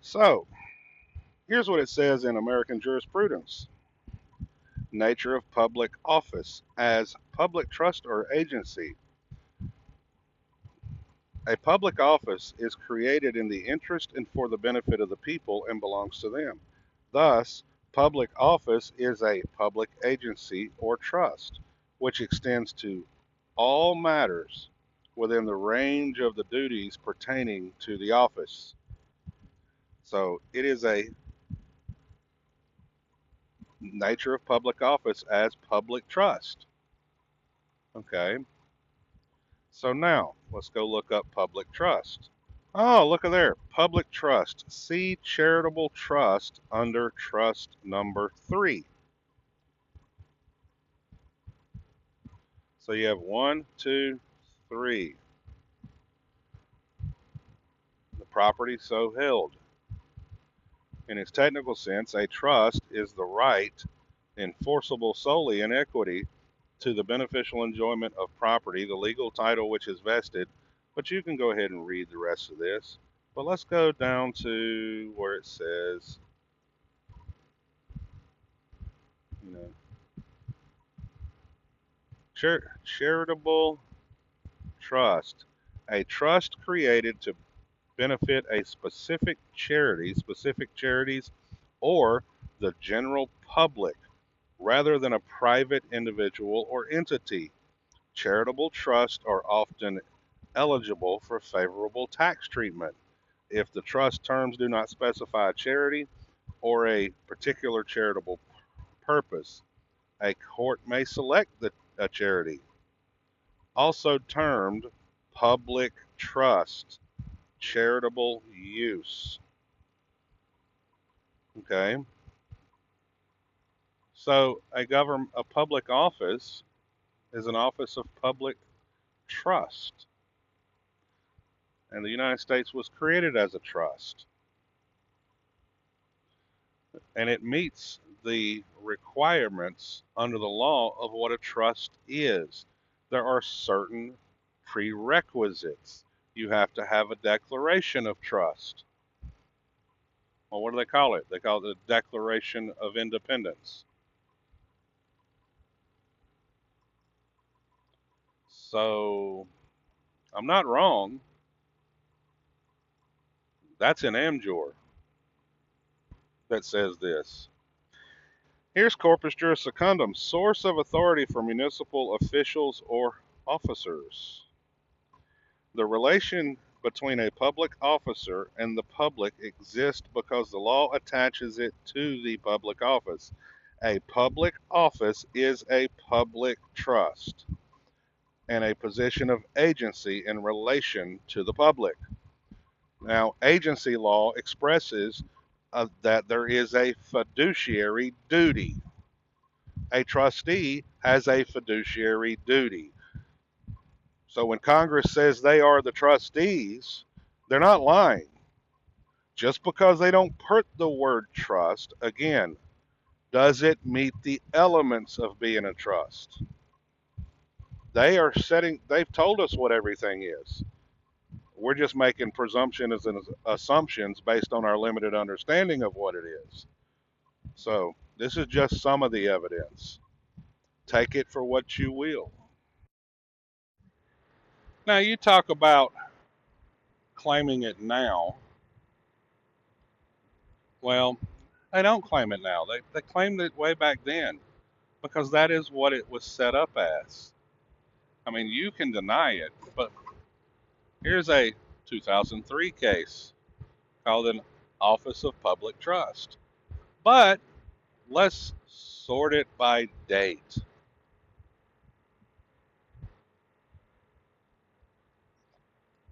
So, here's what it says in American jurisprudence. Nature of public office. As public trust or agency, a public office is created in the interest and for the benefit of the people and belongs to them. Thus, public office is a public agency or trust, which extends to all matters within the range of the duties pertaining to the office. So, it is a nature of public office as public trust. Okay, so now let's go look up public trust. Oh, look at there. Public trust. See charitable trust under trust number 3. So you have one, two, three. The property so held. In its technical sense, a trust is the right, enforceable solely in equity, to the beneficial enjoyment of property, the legal title which is vested. But you can go ahead and read the rest of this. But let's go down to where it says, you know, charitable trust. A trust created to benefit a specific charities, or the general public, rather than a private individual or entity. Charitable trusts are often eligible for favorable tax treatment if the trust terms do not specify a charity or a particular charitable purpose. A court may select a charity, also termed public trust, charitable use. Okay, so a public office is an office of public trust, and the United States was created as a trust, and it meets the requirements under the law of what a trust is. There are certain prerequisites. You have to have a declaration of trust. Well, what do they call it? They call it the Declaration of Independence. So, I'm not wrong. That's in Amjor that says this. Here's Corpus Juris Secundum, source of authority for municipal officials or officers. The relation between a public officer and the public exists because the law attaches it to the public office. A public office is a public trust and a position of agency in relation to the public. Now, agency law expresses that there is a fiduciary duty. A trustee has a fiduciary duty. So when Congress says they are the trustees, they're not lying. Just because they don't put the word trust, again, does it meet the elements of being a trust? They've told us what everything is. We're just making presumptions and assumptions based on our limited understanding of what it is. So this is just some of the evidence. Take it for what you will. Now, you talk about claiming it now. Well, they don't claim it now. They claimed it way back then because that is what it was set up as. I mean, you can deny it, but here's a 2003 case called an Office of Public Trust. But let's sort it by date.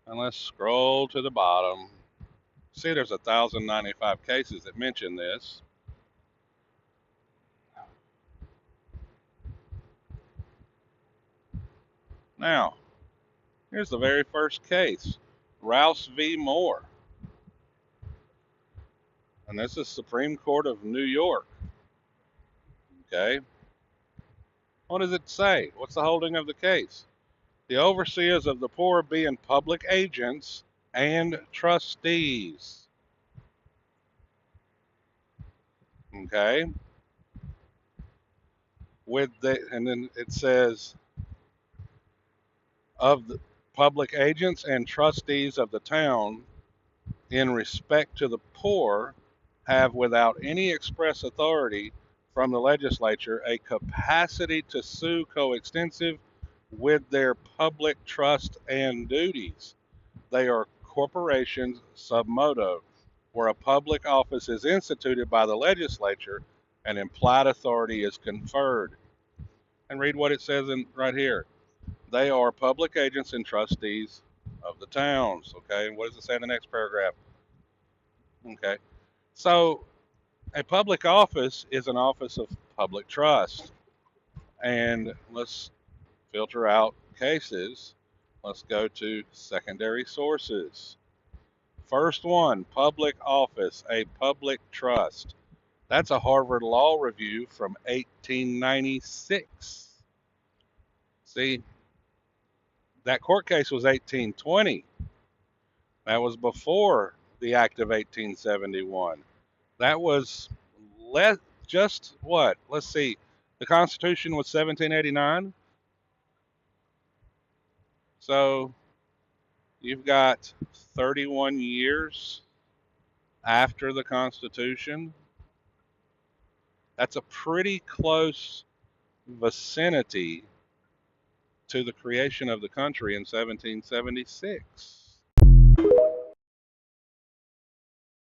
And let's scroll to the bottom. See, there's 1,095 cases that mention this. Now, here's the very first case, Rouse v. Moore. And this is Supreme Court of New York. Okay. What does it say? What's the holding of the case? The overseers of the poor being public agents and trustees. Okay, and then it says of the public agents and trustees of the town in respect to the poor have without any express authority from the legislature a capacity to sue coextensive with their public trust and duties. They are corporations sub modo, where a public office is instituted by the legislature and implied authority is conferred. And read what it says right here. They are public agents and trustees of the towns. Okay, what does it say in the next paragraph? Okay, so a public office is an office of public trust. And let's filter out cases. Let's go to secondary sources. First one, public office, a public trust. That's a Harvard Law Review from 1896. See, that court case was 1820. That was before the Act of 1871. That was just what? Let's see. The Constitution was 1789. So you've got 31 years after the Constitution. That's a pretty close vicinity to the creation of the country in 1776.